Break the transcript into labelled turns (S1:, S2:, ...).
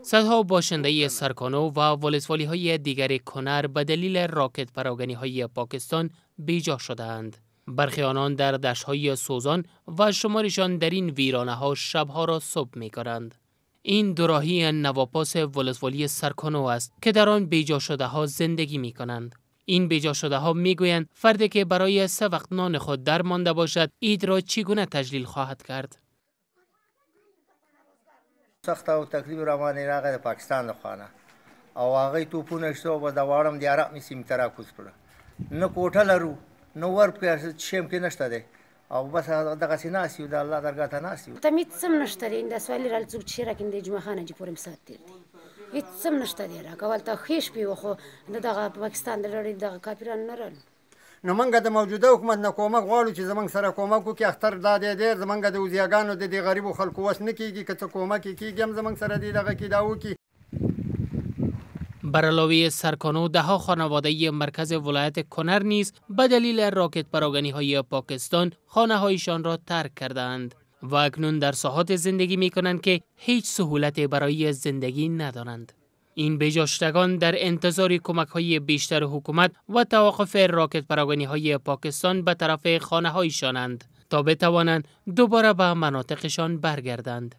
S1: صدها باشنده سرکانو و ولسوالی‌های دیگر کنر به دلیل راکت پراگنی‌های پاکستان بیجا شدند. برخی آنان در دشت‌های سوزان و شمارشان در این ویرانه‌ها شب‌ها را صبح می‌کنند. این دوراهی نواپاس ولسوالی سرکانو است که در آن بیجا شده‌ها زندگی می‌کنند. این بیجا شده‌ها می‌گویند فردی که برای 3 وقت نان خود درمانده باشد، عید را چگونه تجلیل خواهد کرد؟
S2: سخت او تکلیف روانه راغی پاکستان خوانه او هغه توپونه شته و د واړم د عراق سیمې ته راکوز کړه نه کوټه لرو نه ورک شیم کې نشته دی او بس دغسې ناست یو د الله درګاه ته ناست یو
S3: تمیت څه هم نشته دی د سوالي راڅوک چې راکړي د جمعه خان حاجي پورې م ساعت تېر دی هېڅ څه هم نشته دی راکول ته ښې شپې وه خو دغه پاکستان د لړۍ دغه کافرانو نه رالو
S4: نو موږ د موجوده حکومت نه کومک غواړو چې زموږ سره کومک وکړي. اختر دا دی ډېر زموږ د وزیګانو د دې غریبو خلکو وس نه کېږي که څه کومک یې کېږي هم زموږ سره دې دغه کې دا وکړي.
S1: بر علاوه سرکانو دهها خانواده مرکز ولایت کنر نیز به دلیل راکت پراگنی‌های پاکستان خانه‌هایشان را ترک کردند و اکنون در ساحات زندگی می‌کنند که هیچ سهولتی برای زندگی ندارند. این بیجاشتگان در انتظار کمک‌های بیشتر حکومت و توقف راکت پراگنی‌های پاکستان به طرف خانه‌هایشانند تا بتوانند دوباره به مناطقشان برگردند.